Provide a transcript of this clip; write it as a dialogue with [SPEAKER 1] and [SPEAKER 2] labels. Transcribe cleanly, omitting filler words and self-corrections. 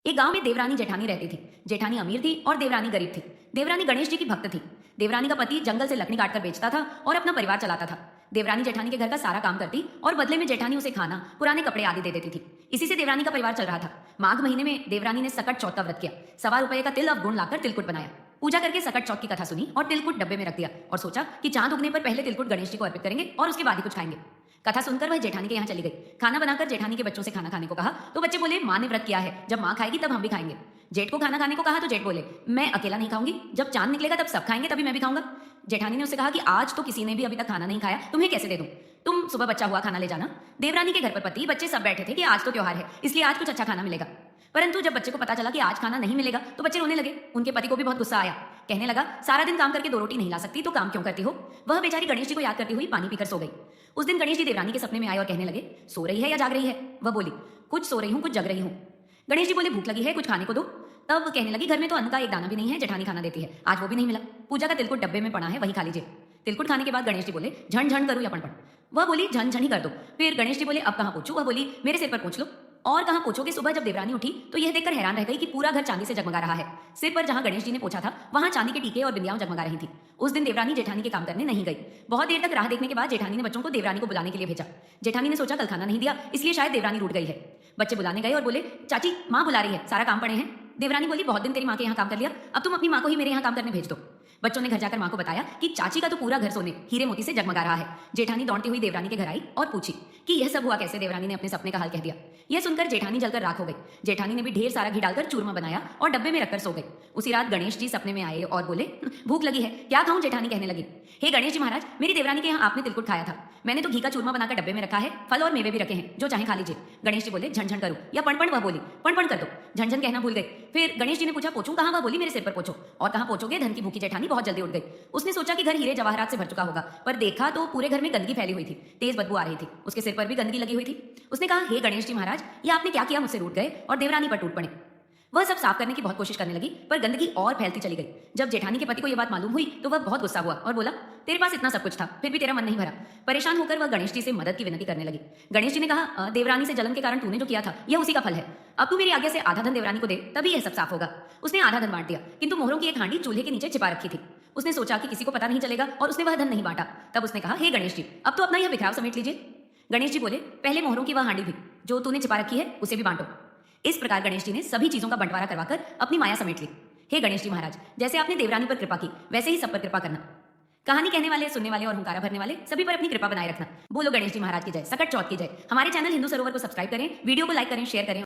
[SPEAKER 1] एक गांव में देवरानी जेठानी रहती थी। जेठानी अमीर थी और देवरानी गरीब थी। देवरानी गणेश जी की भक्त थी। देवरानी का पति जंगल से लकड़ी काटकर बेचता था और अपना परिवार चलाता था। देवरानी जेठानी के घर का सारा काम करती और बदले में जेठानी उसे खाना, पुराने कपड़े आदि दे देती थी। इसी से देवरानी का परिवार चल रहा था। माघ महीने में देवरानी ने सकट चौथ का व्रत किया। ₹1.25 का तिल और गुड़ लाकर तिलकुट बनाया। पूजा करके सकट चौथ की कथा सुनी और तिलकुट डब्बे में रख दिया और सोचा कि चांद उगने पर पहले तिलकुट गणेश जी को अर्पित करेंगे और उसके बाद ही कुछ खाएंगे। कथा सुनकर वह जेठानी के यहाँ चली गई। खाना बनाकर जेठानी के बच्चों से खाना खाने को कहा तो बच्चे बोले माँ ने व्रत किया है, जब माँ खाएगी तब हम भी खाएंगे। जेठ को खाना खाने को कहा तो जेठ बोले मैं अकेला नहीं खाऊंगी, जब चांद निकलेगा तब सब खाएंगे तभी मैं भी खाऊंगा। जेठानी ने उससे कहा कि आज तो किसी ने भी अभी तक खाना नहीं खाया, तुम्हें कैसे दे दूं? तुम सुबह बच्चा हुआ खाना ले जाना। देवरानी के घर पर पति बच्चे सब बैठे थे कि आज तो त्योहार है, इसलिए आज कुछ अच्छा खाना मिलेगा। परंतु जब बच्चे को पता चला कि आज खाना नहीं मिलेगा तो बच्चे रोने लगे। उनके पति को भी बहुत गुस्सा आया। कहने लगा सारा दिन काम करके 2 रोटी नहीं ला सकती तो काम क्यों करती हो? वह बेचारी गणेश जी को याद करती हुई पानी पीकर सो गई। उस दिन गणेश जी देवरानी के सपने में आए और कहने लगे सो रही है या जाग रही है? वह बोली कुछ सो रही हूँ कुछ जग रही हूँ। गणेश जी बोले भूख लगी है, कुछ खाने को दो। तब कहने लगी घर में तो अन्न का एक दाना भी नहीं है, जेठानी खाना देती है, आज वो भी नहीं मिला। पूजा का तिलकुट डब्बे में पड़ा है, वही खा लीजिए। तिलकुट खाने के बाद गणेश जी बोले झन झन करूं या पण? वह बोली झन झन ही कर दो। फिर गणेश जी बोले अब कहाँ पूछूं? वह बोली मेरे सिर पर पूछ लो। और कहाँ पूछोगे? सुबह जब देवरानी उठी तो यह देखकर हैरान रह गई कि पूरा घर चांदी से जगमगा रहा है। सिर पर जहां गणेश जी ने पूछा था वहां चांदी के टीके और बिंदियां जगमगा रही थी। उस दिन देवरानी जेठानी के काम करने नहीं गई। बहुत देर तक राह देखने के बाद जेठानी ने बच्चों को देवरानी को बुलाने के लिए भेजा। जेठानी ने सोचा कल खाना नहीं दिया इसलिए शायद देवरानी रूठ गई है। बच्चे बुलाने गए और बोले चाची माँ बुला रही है, सारा काम पड़े हैं। देवरानी बोली बहुत दिन तेरी माँ के यहाँ काम कर लिया, अब तुम अपनी माँ को ही मेरे यहाँ काम करने भेज दो। बच्चों ने घर जाकर माँ को बताया कि चाची का तो पूरा घर सोने हीरे मोती से जगमगा रहा है। जेठानी दौड़ती हुई देवरानी के घर आई और पूछी कि यह सब हुआ कैसे? देवरानी ने अपने सपने का हाल कह दिया। यह सुनकर जेठानी जलकर राख हो गई। जेठानी ने भी ढेर सारा घी डालकर चूरमा बनाया और डब्बे में रखकर सो गई। उसी रात गणेश जी सपने में आए और बोले भूख लगी है, क्या खाऊं? जेठानी कहने लगी हे गणेश जी महाराज, मेरी देवरानी के यहाँ आपने तिलकुट खाया था, मैंने तो घी का चूरमा बनाकर डब्बे में रखा है, फल और मेवे भी रखे हैं, जो चाहे खा लीजिए। गणेश जी बोले झनझन करो या पणपण? वह बोली पणपण कर दो। झनझन कहना भूल गई। फिर गणेश जी ने पूछा पोछूं कहाँ? वह बोली मेरे सिर पर पोछो। और कहाँ पोछोगे? धन की भूखी जेठानी बहुत जल्दी उठ गई। उसने सोचा कि घर हीरे जवाहरात से भर चुका होगा, पर देखा तो पूरे घर में गंदगी फैली हुई थी, तेज बदबू आ रही थी। उसके सिर पर भी गंदगी लगी हुई थी। उसने कहा हे गणेश जी महाराज, ये आपने क्या किया? मुझसे रूठ गए और देवरानी पर टूट पड़े। वह सब साफ करने की बहुत कोशिश करने लगी पर गंदगी और फैलती चली गई। जब जेठानी के पति को यह बात मालूम हुई तो वह बहुत गुस्सा हुआ और बोला तेरे पास इतना सब कुछ था फिर भी तेरा मन नहीं भरा। परेशान होकर वह गणेश जी से मदद की विनती करने लगी। गणेश जी ने कहा देवरानी से जलन के कारण तूने जो किया था यह उसी का फल है। अब तू मेरी आज्ञा से आधा धन देवरानी को दे, तभी यह सब साफ होगा। उसने आधा धन बांट दिया किंतु मोहरों की एक हांडी चूल्हे के नीचे छिपा रखी थी। उसने सोचा कि किसी को पता नहीं चलेगा और उसने वह धन नहीं बांटा। तब उसने कहा हे गणेश जी, अब तो अपना यह बिखराव समेट लीजिए। गणेश जी बोले पहले मोहरों की वह हांडी भी जो तूने छिपा रखी है उसे भी बांटो। इस प्रकार गणेश जी ने सभी चीजों का बंटवारा करवाकर अपनी माया समेट ली। हे गणेश जी महाराज, जैसे आपने देवरानी पर कृपा की वैसे ही सब पर कृपा करना। कहानी कहने वाले, सुनने वाले और हुंकारा भरने वाले सभी पर अपनी कृपा बनाए रखना। बोलो गणेश जी महाराज की जय, सकट चौथ की जय। हमारे चैनल हिंदू सरोवर को सब्सक्राइब करें, वीडियो को लाइक करें, शेयर करें।